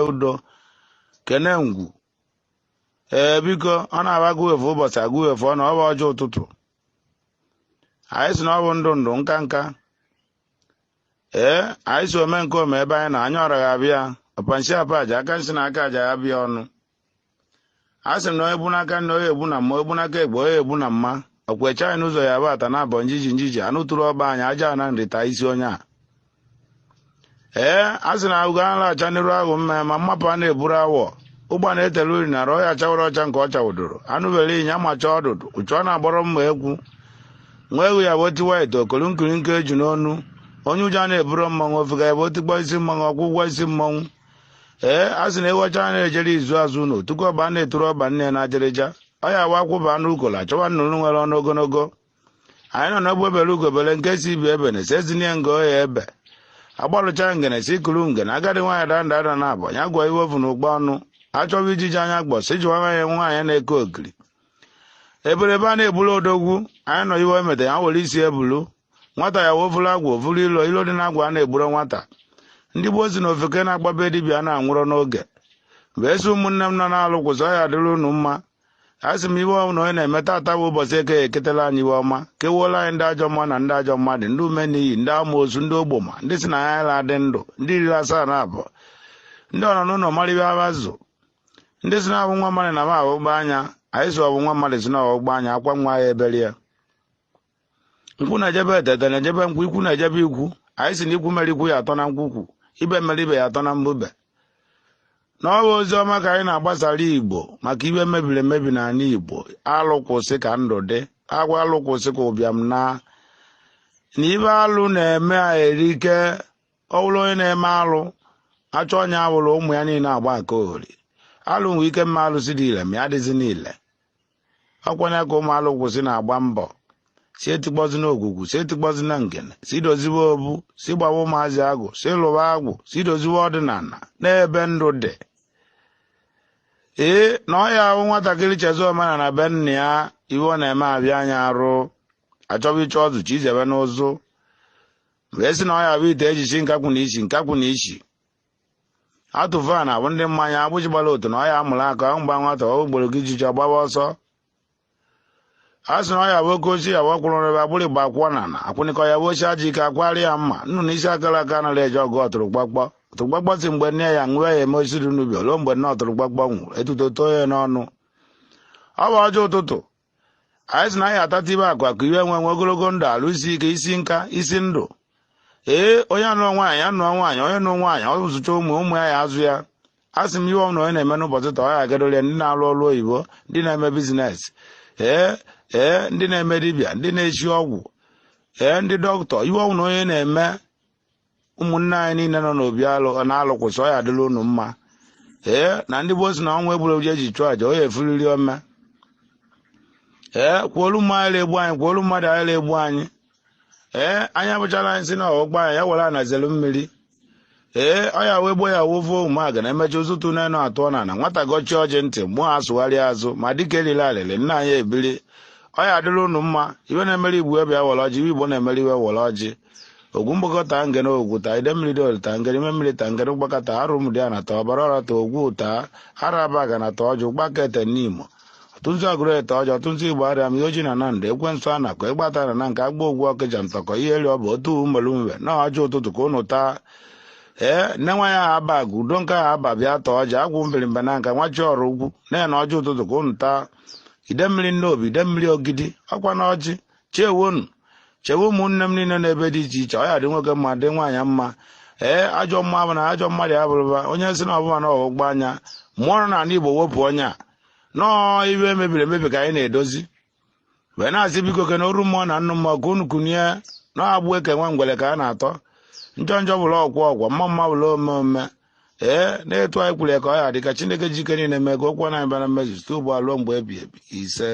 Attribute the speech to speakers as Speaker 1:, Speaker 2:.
Speaker 1: udo kene ngwu biko ọ na-agụ efu ụbọchị agụ efu ọ na ọ bụ ọjọọ ụtụtụ anyị si na ọ bụ ndụ nka nka anyị si ome nke ome ebe anyị na anya ọra ga-abịa ọpanshi apaja aka nsi na aka aja ya bịa ọnụ a sị m na onye bu n'aka nne onye egbu na mma onye bu n'aka egbe onye egbu na mma okwecha anyị n'ụzọ ya bụ ata na abọ njiji anụ tụrụ ọba anyị aja na nrita isi onye a a sị na agụgo a na-acha n'iru ahụ mma ma mmapụ a na-eburu awọ ụgbọ na-etele uri nara ọya chawara ọcha nke ọ chawụdoro anụ bere ịnya macha ọdụdụ uchu ọ na-agbọrọ mma egwu nwa egwu ya bụ otiwa ite okolu nkiri nke eju n'ọnụ onye ụjọ na-eburu mmanwụ ofega ya bụ otikpọ isi mmanwụ ọkwụ ụgwọ isi mmanwụ a sị na ewecha na-ejere izu azụ ụlọ tupu ọba na-eturu ọba nne na ajerịja ọ ya wa akwụba anụ ukola chọwa nnụnụ nwere ọnụ ogologo anyị nọ n'ogbe ebere ugobere nke si ibi ebe na esezinie nga oya ebe agbalụcha ngene si kuru ngene agadi nwaanyị danda ada na abọ ya gwa iwe ofu na ụgbọ ọnụ achọwa ijiji anya gbọ si jiwa nwaanyị na-eke okiri eberebe a na-ebulu odogwu anyị nọ iwe emeta ya were isi ebulu nwata ya wofuru agwụ ofuru ilo dị na agwa a na-egburo nwata ndị gboo si na ofeke na-agbabe dibịa na-anwụrọ n'oge mgbe esi ụmụnne m nọ na-alụ kwụsị ọ ya dịrị unu mma a sị m iwe ọma na onye na-emeta ata bụ ụbọchị eke eketela anyị iwe ọma kewuola anyị ndị ajọ mma na ndị ajọ mmadụ ndị ume n'iyi ndị amoosu ndị ogboma ndị si na ya la adị ndụ ndị iri asaa na abụọ ndị ọnọ n'ụlọ maribe abazụ ndị si na-abụ nwa mmadụ na ma ọgbụgba anya anyị si ọbụ nwa mmadụ si na ọgbụgba anya akwa nwa ya ebere ya nkwụ na-ejebe etete na-ejebe nkwụ ikwu na-ejebe ikwu anyị si na ikwu mere ikwu ya atọ na nkwukwu ibe mere ibe ya atọ na mbube n'ọwa ozi ọma ka anyị na-agbasara igbo maka ibe mebiri emebi n'ala igbo alụ kwụsị ka ndụ dị agwa alụ kwụsị ka ụbịam na ibe alụ na-eme erike ọbụrụ onye na-eme alụ achọ onye abụrụ ụmụ ya niile agba aka ori alụ nwere ike mma alụsị dị ile ma ya dịzi niile ọkwanye ka ụmụ alụ kwụsị na-agba mbọ si etikpọzi n'ogwugwu si etikpọzi na ngene si doziwe obu si gbawa ụmụazị agwụ si lụwa agwụ si doziwe ọdịnala n'ebe ndụ dị na ọ ya ahụ nwatakịrị chezo omenala be nna ya iwe ọ na-eme abịa anya arụ achọba ịchọ ọzụ chi izebe n'ụzụ mgbe esi na ọ ya bụ ite ejichi nkakwụ na isi atụfa na abụ ndị mmanya agbụji gbara otu na ọ ya amụrụ aka ọ mgba nwata ọ gboro gị jicha gbaba ọsọ a sị na ọ ya bụ oke ochi ya bụ ọkwụrụ ebe agbụrụ igba akwụkwọ na na akwụnịkọ ya bụ ochi aja ike akwari ya mma nnụnụ isi akara aka anaghị eje ọgụ ọtụrụgbakpọ si mgbe nne ya nwe ya eme osiri n'ubi oluo mgbe nne ọtụrụgbakpọ nwụrụ etuto too ya n'ọnụ ọ bụ ọjọọ ụtụtụ anyị sị na anyị atata ibe akwa ka iwe nwe ogologo ndụ alụ isi ike isi nka isi ndụ onye anụọ nwaanyị anụọ nwaanyị onye nụọ nwaanyị ọ zụcha ụmụ ya ya azụ ya a sị m iwe ọm na onye na-eme n'ụbọchị taa ọ ya agadolia ndị na-alụ ọrụ oyibo ndị na-eme bizines ndị na-eme dibịa ndị na-echi ọgwụ ndị dọkịta iwe ọnwụ na onye na-eme ụmụnne anyị niile nọ n'obi alụ na-alụ kwụsị ọ ya adịla unu mma na ndị gboo si na ọnwa egburu oji eji chụọ aja onye efuriri ome kwuolu mmadụ egbu anyị kwuolu mmadụ anyị egbu anyị anyị abụchala anyị si na ọgbọ anyị ya were anazelu mmiri ọ ya wee gbo ya wovuo ụmụaga na emecha ụzụtụ na-enu atụọ na nwata gọchie ọjị ntị mmụọ asụgharịa azụ ma dịka eriri alịlị nna anyị ebiri ọ ya adịla unu mma iwe na-emere igbu ebe ya were ọjị iwe igbo na-emere iwe were ọjị ogwu mgbakọta ngene ogwu ta ide mmiri dolta ngere ime mmiri ta ngere mgbakọta arụ m dị a nata ọbara ọra ta ogwu ta araba ga nata ọjị gbakete n'imo ọtụtụ agụrụ ete ọjị ọtụtụ igbo arịa m ihe oji na na ndụ ekwensụ a nakọ ịgbata na nke agba ogwu ọkịja ntọkọ ihe eri ọ bụ otu mmere mwe na ọjị ụtụtụ ka ụnụ taa nne nwa ya ha aba gụ udo nke ahụ aba bịa tọọ ọjị agwụ mbirimba na nka nwachi ọrụ ugwu na ọjị ụtụtụ ka ụnụ taa ide mmiri nnobi ide mmiri ogidi ọkwa na ọjị chewonu chewe ụmụnne m niile n'ebe dị iche iche ọ ya dị nwoke mma dị nwaanyị mma ajọ mma bụ na ajọ mmadụ ya bụrụba onye si na ọbụma na ọgbụgba anya mmụọ na ala igbo wepụ onye a nọọ iwe mebiri emebi ka anyị na-edozi wee na-asị biko ke na oru mmụọ na nnụ mmụọ ka unu kunye na agbụ eke nwa ngwele ka a na-atọ njọ njọ bụla ọgwụ mma mma bụla ome na-etu anyị kwuru ya ka ọ ya dị ka Chineke jike niile mee ka okwu na anyị bịara mmezu site ugbu a ruo mgbe ebi ebi ise